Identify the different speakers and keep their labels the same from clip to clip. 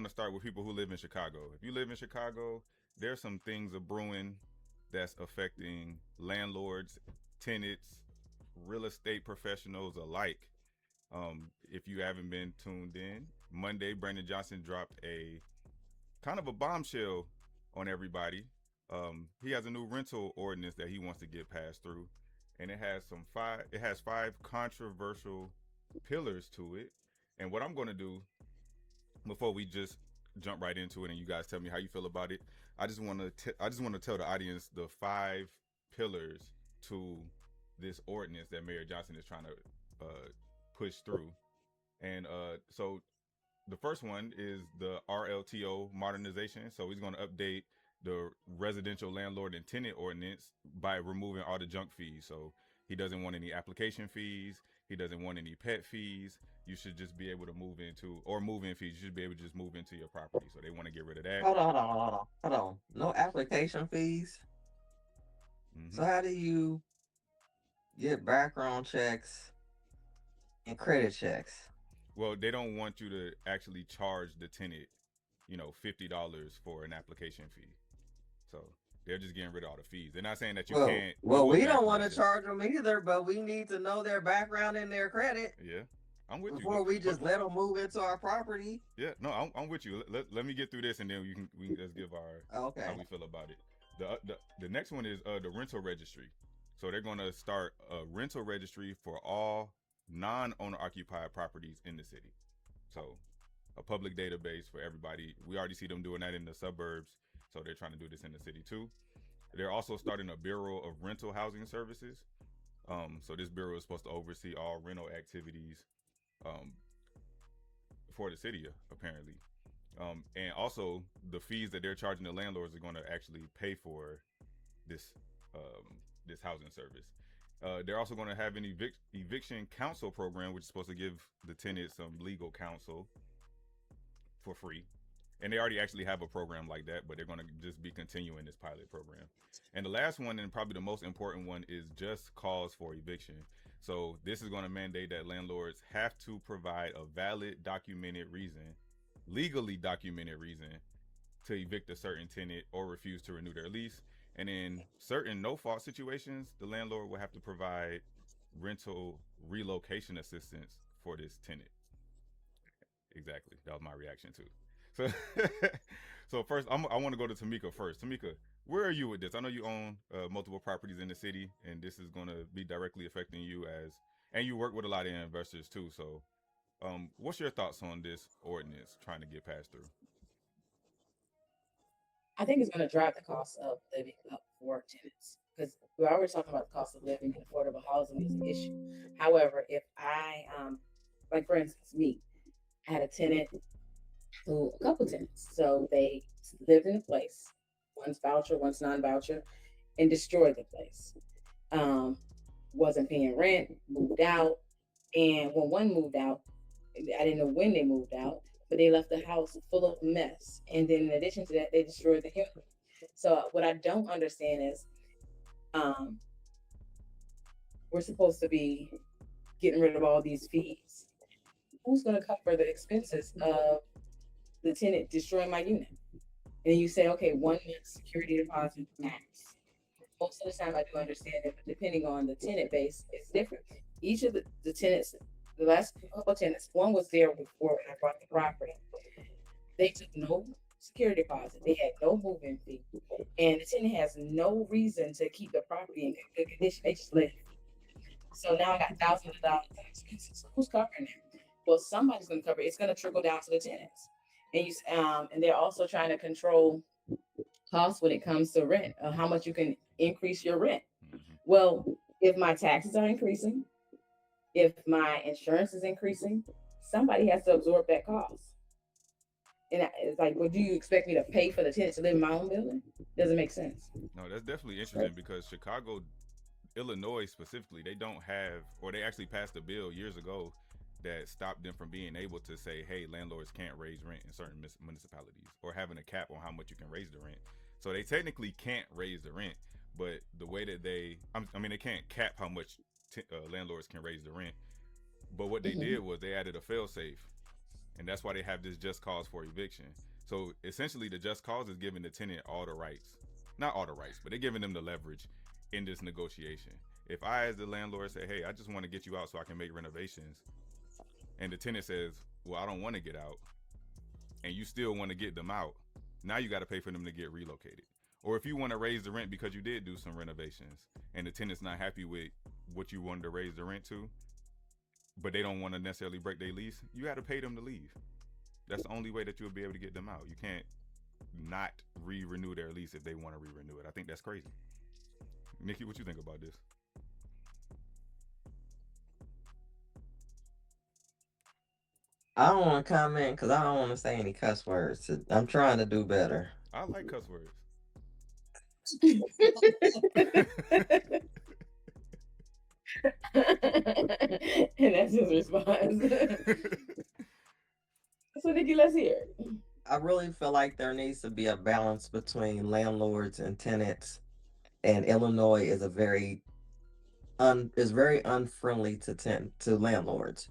Speaker 1: want to start with people who live in Chicago. If you live in Chicago, there's some things a brewing that's affecting landlords, tenants, real estate professionals alike. If you haven't been tuned in, Monday, Brandon Johnson dropped a kind of a bombshell on everybody. He has a new rental ordinance that he wants to get passed through, and it has five controversial pillars to it. And what I'm going to do before we just jump right into it, and you guys tell me how you feel about it, I just want to tell the audience the five pillars to this ordinance that Mayor Johnson is trying to push through. And so the first one is the RLTO modernization. So he's going to update the residential landlord and tenant ordinance by removing all the junk fees. So he doesn't want any application fees. He doesn't want any pet fees. You should just be able to move in fees. You should be able to just move into your property. So they want to get rid of that.
Speaker 2: Hold on. No application fees.
Speaker 1: Mm-hmm.
Speaker 2: So how do you get background checks and credit checks?
Speaker 1: Well, they don't want you to actually charge the tenant, $50 for an application fee. So they're just getting rid of all the fees. They're not saying that you can't
Speaker 2: Well,
Speaker 1: do a
Speaker 2: we don't want
Speaker 1: background
Speaker 2: to
Speaker 1: check.
Speaker 2: charge them either, but we need to know their background and their credit
Speaker 1: Yeah, I'm with you.
Speaker 2: before we just let them move into our property.
Speaker 1: Yeah, no, I'm with you. Let me get through this, and then we can just give our how we feel about it. The next one is the rental registry. So they're going to start a rental registry for all non-owner occupied properties in the city. So a public database for everybody. We already see them doing that in the suburbs, so they're trying to do this in the city too. They're also starting a bureau of rental housing services. So this bureau is supposed to oversee all rental activities um, for the city, apparently. And also the fees that they're charging the landlords are going to actually pay for this this housing service. They're also going to have an eviction counsel program, which is supposed to give the tenants some legal counsel for free. And they already actually have a program like that, but they're going to just be continuing this pilot program. And the last one, and probably the most important one, is just cause for eviction. So this is going to mandate that landlords have to provide a valid legally documented reason to evict a certain tenant or refuse to renew their lease. And in certain no-fault situations, the landlord will have to provide rental relocation assistance for this tenant. Exactly. That was my reaction too. So, so first, I want to go to Tameka first. Tameka, where are you with this? I know you own multiple properties in the city, and this is going to be directly affecting you and you work with a lot of investors too. So, what's your thoughts on this ordinance trying to get passed through?
Speaker 3: I think it's going to drive the cost of living up for tenants because we're already talking about the cost of living and affordable housing is an issue. However, if like for instance, me, I had a couple tenants. So they lived in a place, one's voucher, one's non-voucher, and destroyed the place. Um, wasn't paying rent, moved out, and when one moved out, I didn't know when they moved out, but they left the house full of mess. And then in addition to that, they destroyed the unit. So what I don't understand is um, we're supposed to be getting rid of all these fees. Who's going to cover the expenses of the tenant destroying my unit? And you say, okay, 1 month security deposit max. Most of the time, I do understand it, but depending on the tenant base, it's different. Each of the tenants, the last couple of tenants, one was there before when I bought the property. They took no security deposit. They had no moving fee, and the tenant has no reason to keep the property in good condition. They just left. So now I got thousands of dollars in expenses. Who's covering it? Well, somebody's going to cover it. It's going to trickle down to the tenants, and they're also trying to control costs when it comes to rent, how much you can increase your rent.
Speaker 1: Mm-hmm.
Speaker 3: Well, if my taxes are increasing, if my insurance is increasing, somebody has to absorb that cost. And it's like, well, do you expect me to pay for the tenant to live in my own building? Doesn't make sense.
Speaker 1: No, that's definitely interesting because Chicago, Illinois specifically, they don't have, or they actually passed a bill years ago that stopped them from being able to say, hey, landlords can't raise rent in certain municipalities or having a cap on how much you can raise the rent. So they technically can't raise the rent, but the way that they can't cap how much landlords can raise the rent. But what they did was they added a fail safe. and that's why they have this just cause for eviction. So essentially, the just cause is giving the tenant all the rights, not all the rights, but they're giving them the leverage in this negotiation. If I, as the landlord, say, "Hey, I just want to get you out so I can make renovations," and the tenant says, "Well, I don't want to get out," and you still want to get them out, now you got to pay for them to get relocated. Or if you want to raise the rent because you did do some renovations and the tenant's not happy with what you wanted to raise the rent to, but they don't want to necessarily break their lease, you got to pay them to leave. That's the only way that you'll be able to get them out. You can't not renew their lease if they want to renew it. I think that's crazy. Nikki, what you think about this?
Speaker 2: I don't want to comment because I don't want to say any cuss words. I'm trying to do better.
Speaker 1: I like cuss words.
Speaker 3: And that's his response. So Nikki, let's hear it.
Speaker 2: I really feel like there needs to be a balance between landlords and tenants, and Illinois is very unfriendly to landlords.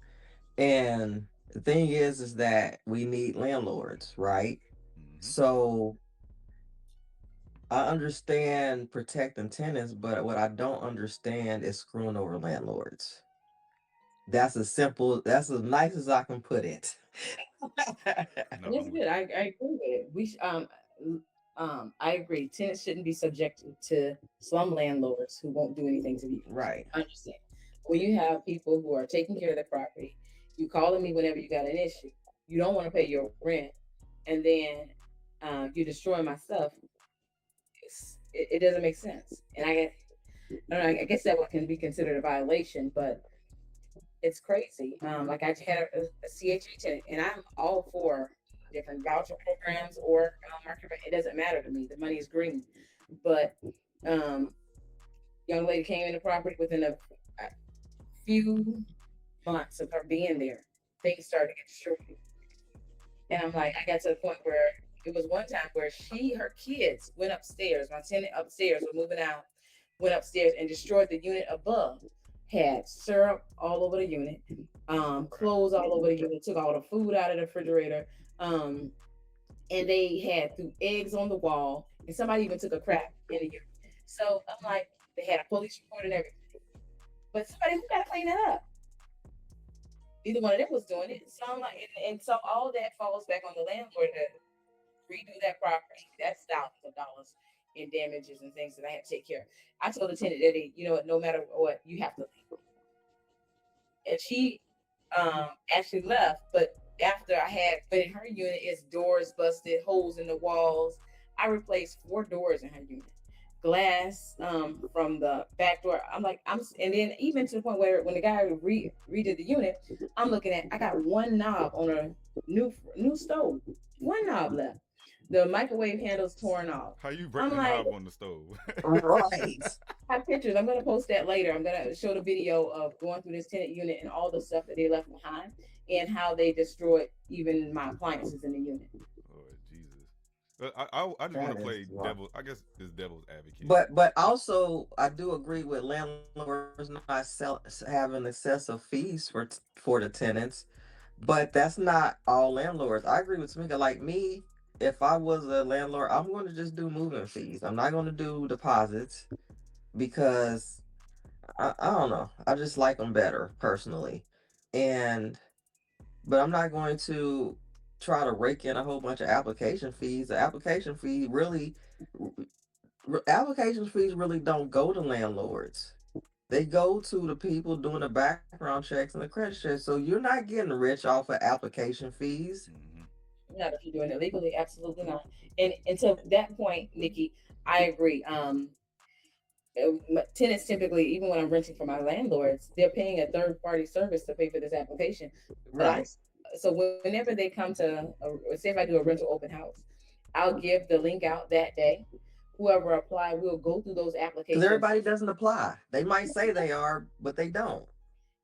Speaker 2: And the thing is that we need landlords, right? So I understand protecting tenants, but what I don't understand is screwing over landlords. That's as nice as I can put it.
Speaker 1: No,
Speaker 3: That's
Speaker 1: I'm with
Speaker 3: good. I agree with it. I agree. Tenants shouldn't be subjected to slum landlords who won't do anything to you.
Speaker 2: Right.
Speaker 3: I understand. When you have people who are taking care of their property, you calling me whenever you got an issue. You don't want to pay your rent, and then you destroy my stuff. It doesn't make sense. And I don't know. I guess that one can be considered a violation, but it's crazy. Like I had a CHA tenant, and I'm all for different voucher programs or market rate. It doesn't matter to me. The money is green, but young lady came in the property within a few months of her being there. Things started to get destroyed, and I'm like, I got to the point where it was one time where her kids went upstairs. My tenant upstairs was moving out, went upstairs and destroyed the unit above. Had syrup all over the unit, clothes all over the unit, took all the food out of the refrigerator, and they threw eggs on the wall, and somebody even took a crap in the unit. So I'm like, they had a police report and everything, but somebody who got to clean that up. Neither one of them was doing it. So I'm like, and so all that falls back on the landlord to redo that property. That's thousands of dollars in damages and things that I had to take care of. I told the tenant that you know what, no matter what, you have to leave. And she actually left, but after but in her unit, it's doors busted, holes in the walls. I replaced 4 doors in her unit, glass from the back door. And then even to the point where when the guy redid the unit, I'm looking at, I got one knob on a new stove, one knob left. The microwave handle's torn off.
Speaker 1: How you break the knob on the stove?
Speaker 2: Right.
Speaker 3: I have pictures. I'm going to post that later. I'm going to show the video of going through this tenant unit and all the stuff that they left behind and how they destroyed even my appliances in the unit.
Speaker 1: Oh, Jesus. I just want to play devil's advocate.
Speaker 2: But also, I do agree with landlords not having excessive fees for the tenants. But that's not all landlords. I agree with Tameka. Like me, if I was a landlord, I'm going to just do moving fees. I'm not going to do deposits because I don't know. I just like them better personally. But I'm not going to try to rake in a whole bunch of application fees. Application fees really don't go to landlords. They go to the people doing the background checks and the credit checks. So you're not getting rich off of application fees.
Speaker 3: Not if you're doing it legally, absolutely not. And to that point, Nikki, I agree. Tenants typically, even when I'm renting for my landlords, they're paying a third-party service to pay for this application.
Speaker 2: Right.
Speaker 3: So whenever they come to, say if I do a rental open house, I'll give the link out that day. Whoever apply, we'll go through those applications.
Speaker 2: Because everybody doesn't apply. They might say they are, but they don't.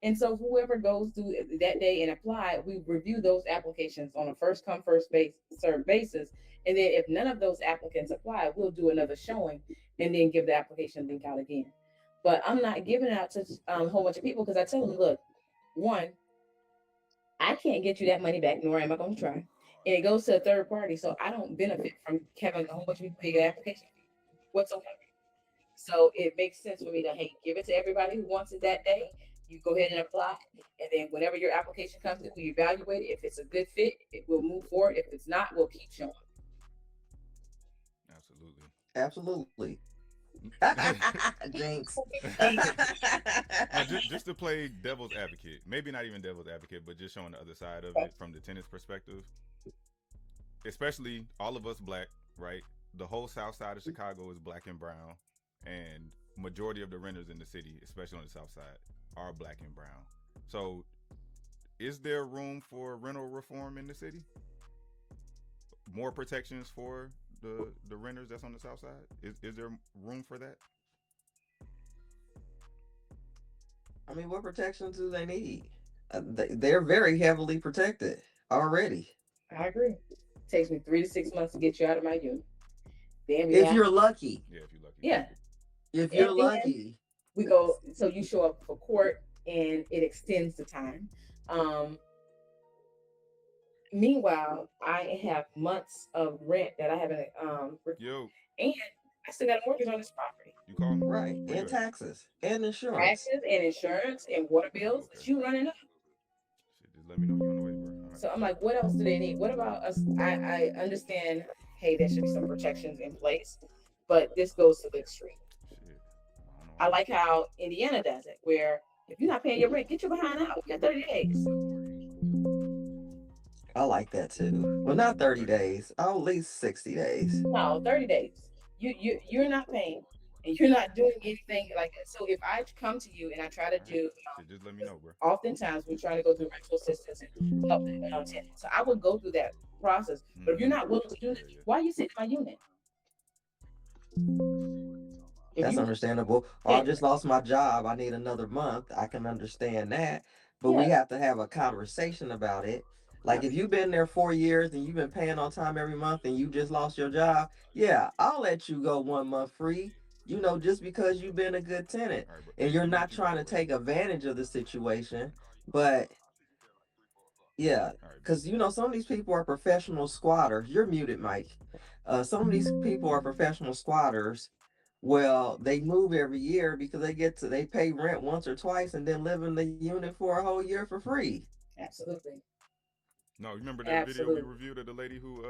Speaker 3: And so whoever goes through that day and apply, we review those applications on a first come, first served basis. And then if none of those applicants apply, we'll do another showing and then give the application link out again. But I'm not giving it out to a whole bunch of people because I tell them, look, one, I can't get you that money back, nor am I going to try. And it goes to a third party, so I don't benefit from having a whole bunch of people pay your application fee whatsoever. So it makes sense for me to, hey, give it to everybody who wants it that day. You go ahead and apply, and then whenever your application comes in, we evaluate it. If it's a good fit, it will move forward. If it's not, we'll keep showing.
Speaker 1: Absolutely.
Speaker 2: Absolutely. Jinx.
Speaker 1: Now, just to play devil's advocate, maybe not even devil's advocate, but just showing the other side of it from the tenant's perspective. Especially all of us black, right? The whole south side of Chicago is black and brown, and majority of the renters in the city, especially on the south side, are black and brown. So, is there room for rental reform in the city? More protections for the renters that's on the south side? Is there room for that?
Speaker 2: I mean, what protections do they need? They're very heavily protected already.
Speaker 3: I agree. It takes me 3 to 6 months to get you out of my unit. Then
Speaker 2: if you're lucky.
Speaker 1: Yeah, if you're lucky.
Speaker 3: Yeah.
Speaker 2: If you're lucky.
Speaker 3: We go, so you show up for court and it extends the time. Meanwhile, I have months of rent that I haven't and I still got a mortgage on this property.
Speaker 1: You call me?
Speaker 2: Right. And taxes. And insurance.
Speaker 3: Taxes and insurance and water bills that you running up.
Speaker 1: Shit, just let me know you on the way, bro. Right.
Speaker 3: So I'm like, what else do they need? What about us? I understand, hey, there should be some protections in place, but this goes to the extreme.
Speaker 1: Shit.
Speaker 3: I like how Indiana does it, where if you're not paying your rent, get your behind out. You got 30 days.
Speaker 2: I like that too. Well, not 30 days. At least 60 days.
Speaker 3: No, 30 days. You're not paying, and you're not doing anything like that. So if I come to you and I try to do,
Speaker 1: just let me know, bro.
Speaker 3: Oftentimes we're trying to go through rental assistance and help the tenants. So I would go through that process. But if you're not willing to do that, why are you sitting in my unit?
Speaker 2: That's understandable. Or I just lost my job. I need another month. I can understand that. But we have to have a conversation about it. Like if you've been there 4 years and you've been paying on time every month and you just lost your job, yeah, I'll let you go 1 month free. You know, just because you've been a good tenant and you're not trying to take advantage of the situation. But yeah, because you know, some of these people are professional squatters. You're muted, Mike. Some of these people are professional squatters. Well, they move every year because they pay rent once or twice and then live in the unit for a whole year for free.
Speaker 3: Absolutely.
Speaker 1: No, you remember that video we reviewed of the lady who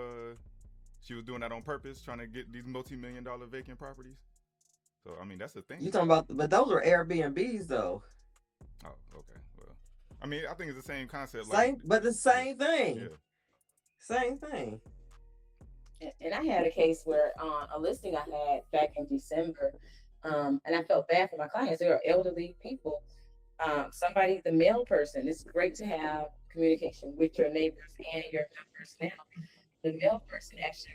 Speaker 1: she was doing that on purpose, trying to get these multi-million-dollar vacant properties? So I mean, that's the thing.
Speaker 2: You talking about, but those are Airbnbs though.
Speaker 1: Oh, okay. Well, I mean, I think it's the same concept.
Speaker 2: But the same thing.
Speaker 1: Yeah.
Speaker 2: Same thing.
Speaker 3: And I had a case where a listing I had back in December, and I felt bad for my clients. They are elderly people. The male person, it's great to have communication with your neighbors and your members now. The male person actually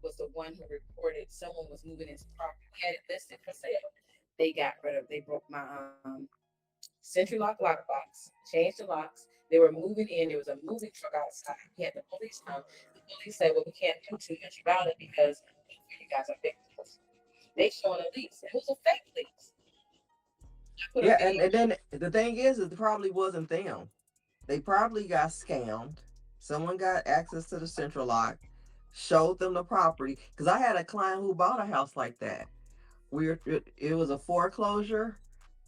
Speaker 3: was the one who reported someone was moving into property. We had it listed for sale. They broke my century lock box, changed the locks. They were moving in. There was a moving truck outside. We had the police come. The police said, well, we can't do too much about it because you guys are victims. They showing a lease. It was a fake lease.
Speaker 2: Yeah, and then the thing is it probably wasn't them. They probably got scammed. Someone got access to the central lock, showed them the property. Because I had a client who bought a house like that. It was a foreclosure,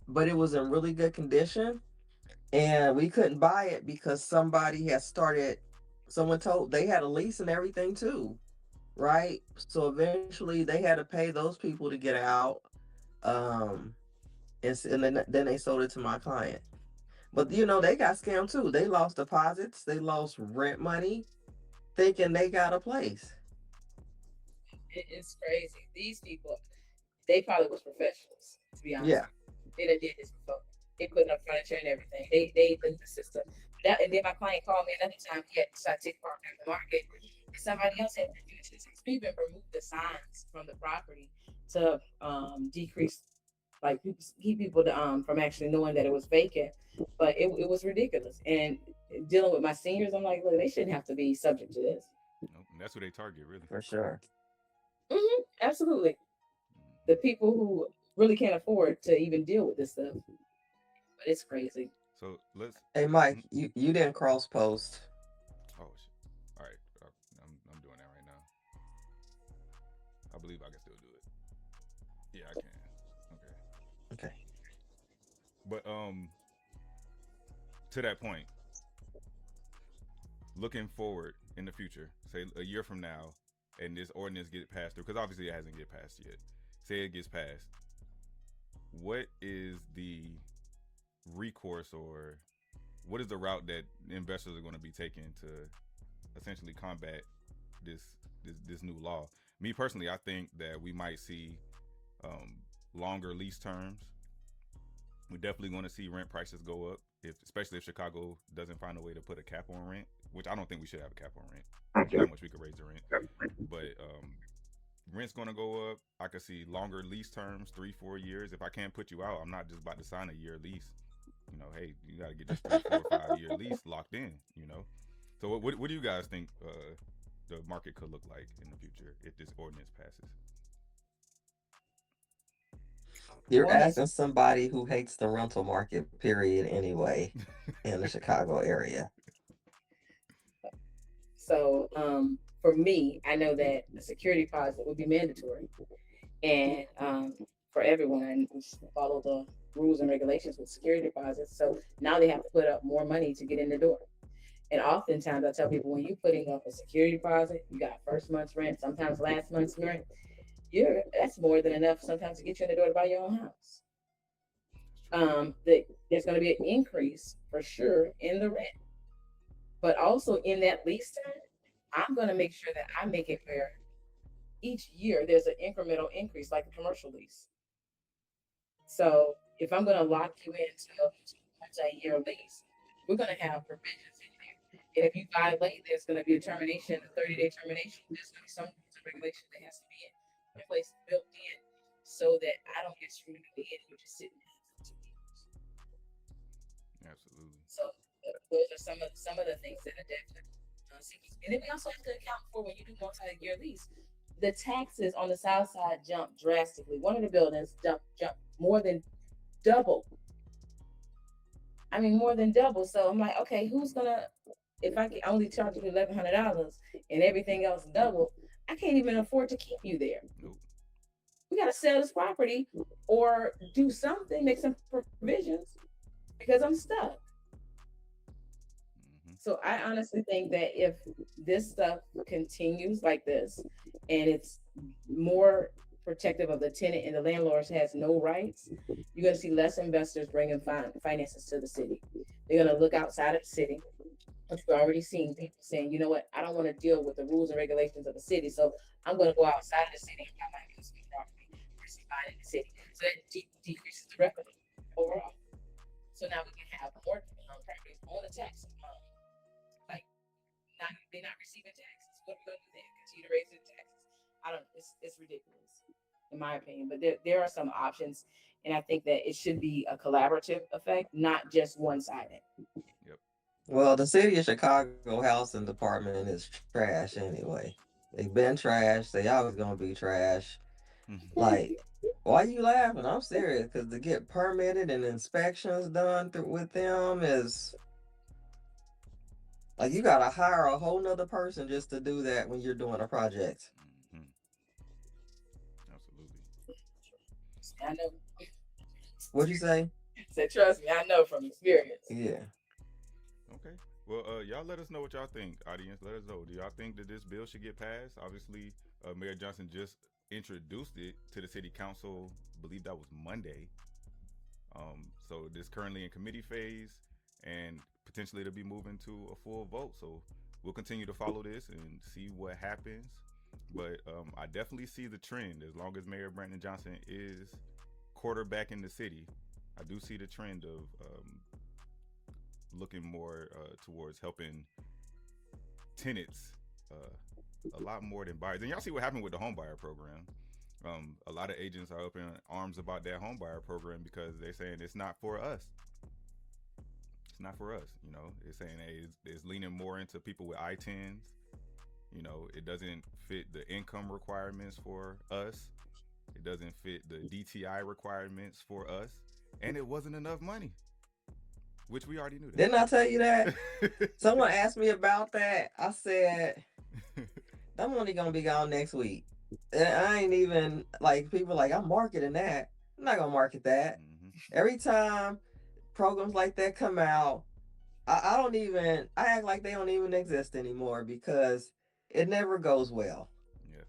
Speaker 2: but it was in really good condition. And we couldn't buy it because someone told they had a lease and everything too. Right? So eventually they had to pay those people to get out. And then they sold it to my client. But you know, they got scammed too. They lost deposits, they lost rent money, thinking they got a place.
Speaker 3: It's crazy. These people, they probably was professionals, to be honest.
Speaker 2: Yeah.
Speaker 3: They done did this before. They put up furniture and everything. They looked the system. And then my client called me another time. He had decided to take property off the market. Somebody else had been doing this. We even removed the signs from the property to decrease, like keep people from actually knowing that it was vacant. But it was ridiculous. And dealing with my seniors, I'm like, look, they shouldn't have to be subject to this.
Speaker 1: Nope, that's who they target, really.
Speaker 2: For sure.
Speaker 3: Mm-hmm, absolutely. The people who really can't afford to even deal with this stuff. But it's crazy.
Speaker 1: So let's.
Speaker 2: Hey Mike,
Speaker 1: Mhm.
Speaker 2: you didn't cross post.
Speaker 1: Oh shit! All right, I'm doing that right now. I believe I can still do it. Yeah, I can. Okay,
Speaker 2: Okay.
Speaker 1: but to that point, looking forward in the future, say a year from now, and this ordinance get passed through, because obviously it hasn't get passed yet. Say it gets passed. What is the recourse, or what is the route that investors are going to be taking to essentially combat this this new law? Me personally, I think that we might see um, longer lease terms. We're definitely going to see rent prices go up, if especially if Chicago doesn't find a way to put a cap on rent, which I don't think we should have a cap on rent. There's that much we could raise the rent, but rent's going to go up. I could see longer lease terms, 3-4 years. If I can't put you out, I'm not just about to sign a year lease. Hey, you got to get this 3, 4, 5 year lease locked in. So what do you guys think the market could look like in the future if this ordinance passes?
Speaker 2: You're
Speaker 3: Honest.
Speaker 2: asking somebody who hates the rental market, period, anyway, in the Chicago area.
Speaker 3: So for me, I know that a security deposit would be mandatory, and for everyone, and we should follow the rules and regulations with security deposits. So now they have to put up more money to get in the door. And oftentimes, I tell people when you're putting up a security deposit, you got first month's rent, sometimes last month's rent. That's more than enough sometimes to get you in the door to buy your own house. There's going to be an increase for sure in the rent, but also in that lease term, I'm going to make sure that I make it where each year there's an incremental increase, like a commercial lease. So if I'm going to lock you into a multi-year lease, we're going to have provisions in there. And if you violate, there's going to be a termination, a 30-day termination. There's going to be some rules and regulation that has to be in place, built in, so that I don't get screwed in the end. You're just sitting there for 2 years.
Speaker 1: Absolutely.
Speaker 3: So those are some of the things that are definitely seeking. And then we also have to account for when you do multi-year lease, the taxes on the south side jump drastically. One of the buildings jump more than double. I mean, more than double. So I'm like, okay, who's gonna? If I can only charge you $1,100 and everything else double, I can't even afford to keep you there.
Speaker 1: Nope.
Speaker 3: We got to sell this property or do something, make some provisions because I'm stuck.
Speaker 1: Mm-hmm.
Speaker 3: So I honestly think that if this stuff continues like this and it's more protective of the tenant and the landlords has no rights, you're going to see less investors bringing finances to the city. They're going to look outside of the city, which we're already seeing people saying, you know what, I don't want to deal with the rules and regulations of the city, so I'm going to go outside of the city and buy my investment property versus buying in the city. So that decreases the revenue overall. So now we can have more properties on the tax like they're not receiving taxes. What are we gonna do then? Continue to raise the taxes? I don't. It's ridiculous, in my opinion. But there are some options, and I think that it should be a collaborative effect, not just one sided.
Speaker 1: Yep.
Speaker 2: Well, the city of Chicago housing department is trash anyway. They've been trash. They always gonna be trash. Like, why you laughing? I'm serious. Because to get permitted and inspections done with them is like you gotta hire a whole nother person just to do that when you're doing a project.
Speaker 1: Mm-hmm. Absolutely.
Speaker 3: I know.
Speaker 2: What'd you say?
Speaker 3: So trust me, I know from experience.
Speaker 2: Yeah.
Speaker 1: Okay. Well, y'all let us know what y'all think, audience. Let us know. Do y'all think that this bill should get passed? Obviously, Mayor Johnson just introduced it to the city council. I believe that was Monday. So this currently in committee phase, and potentially it'll be moving to a full vote. So we'll continue to follow this and see what happens. But I definitely see the trend. As long as Mayor Brandon Johnson is quarterback in the city, I do see the trend of looking more towards helping tenants a lot more than buyers. And y'all see what happened with the home buyer program. A lot of agents are up in arms about that home buyer program because they're saying it's not for us. It's not for us. It's saying hey, it's leaning more into people with I-10s. It doesn't fit the income requirements for us. It doesn't fit the DTI requirements for us. And it wasn't enough money. which we already knew that.
Speaker 2: Didn't I tell you that? Someone asked me about that. I said, I'm only gonna be gone next week. And I ain't even like people like I'm marketing that. I'm not gonna market that. Every time programs like that come out, I don't even I act like they don't even exist anymore because it never goes well.
Speaker 1: Yeah,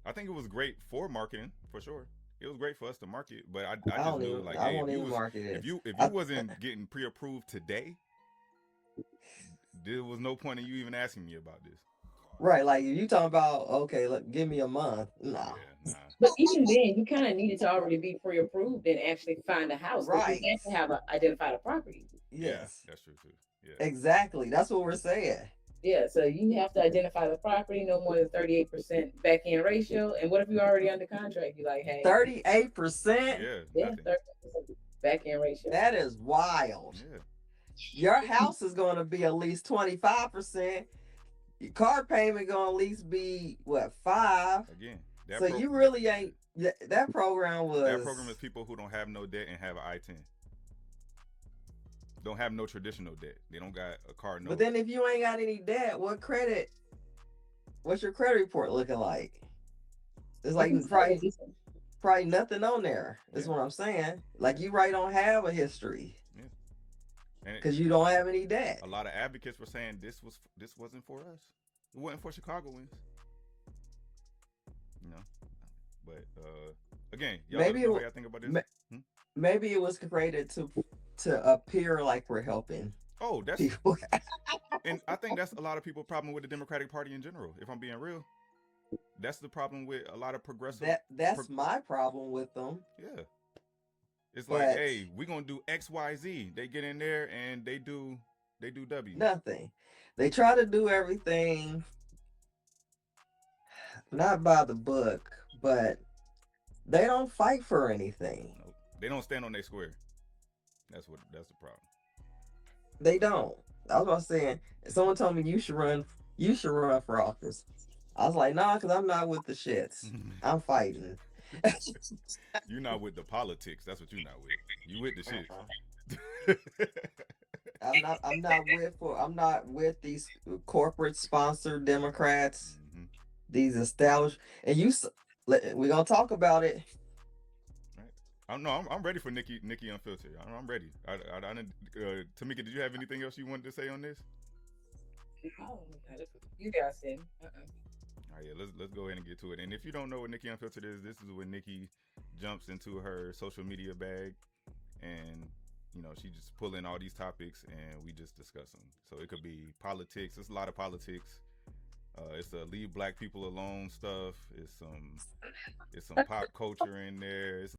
Speaker 1: I think it was great for marketing for sure. It was great for us to market, but I
Speaker 2: I
Speaker 1: just
Speaker 2: don't
Speaker 1: knew
Speaker 2: even
Speaker 1: like,
Speaker 2: I
Speaker 1: hey,
Speaker 2: won't even market it.
Speaker 1: if you wasn't getting pre-approved today, there was no point in you even asking me about this.
Speaker 2: Right, like if you talking about okay, look, give me a month. Nah.
Speaker 1: Yeah, nah.
Speaker 3: But even then, you kind of needed to already be pre-approved and actually find a house.
Speaker 2: Right.
Speaker 3: You have to have identified a property.
Speaker 2: Yes.
Speaker 1: Yeah, that's true too. Yeah.
Speaker 2: Exactly. That's what we're saying.
Speaker 3: Yeah, so you have to identify the property, no more than 38% back end ratio. And what if you're already under contract? You're like, hey,
Speaker 2: 38%?
Speaker 3: Yeah, 30% back end ratio.
Speaker 2: That is wild.
Speaker 1: Yeah.
Speaker 2: Your house is going to be at least 25%. Your car payment going to at least be what, 5?
Speaker 1: Again,
Speaker 2: so you really ain't. That program was.
Speaker 1: That program is people who don't have no debt and have an I-10. Don't have no traditional debt. They don't got a car note.
Speaker 2: But then if you ain't got any debt, what's your credit report looking like? It's like probably nothing on there. That's what I'm saying. Like you don't have a history. Yeah. Because you don't have any debt.
Speaker 1: A lot of advocates were saying this wasn't for us. It wasn't for Chicagoans. You know. But again, y'all maybe know what I think about this.
Speaker 2: Maybe it was created to appear like we're helping.
Speaker 1: Oh, that's people. And I think that's a lot of people's problem with the Democratic Party in general. If I'm being real, that's the problem with a lot of progressive.
Speaker 2: That's my problem with them.
Speaker 1: Yeah, it's like, hey, we're gonna do X, Y, Z. They get in there and they do W.
Speaker 2: Nothing. They try to do everything not by the book, but they don't fight for anything.
Speaker 1: Nope. They don't stand on their square. That's the problem.
Speaker 2: They don't. I was about saying, someone told me you should run for office. I was like, nah, because I'm not with the shits. I'm fighting.
Speaker 1: You're not with the politics. That's what you're not with. You with the shit.
Speaker 2: I'm not with these corporate sponsored Democrats. Mm-hmm. These established, and we're gonna talk about it.
Speaker 1: I'm ready for Nikki Unfiltered. I'm ready. Tameka, did you have anything else you wanted to say on this?
Speaker 3: No, you guys said.
Speaker 1: All right, yeah, let's go ahead and get to it. And if you don't know what Nikki Unfiltered is, this is when Nikki jumps into her social media bag, and she just pull in all these topics and we just discuss them. So it could be politics. There's a lot of politics. It's a leave black people alone stuff. It's some pop culture in there. It's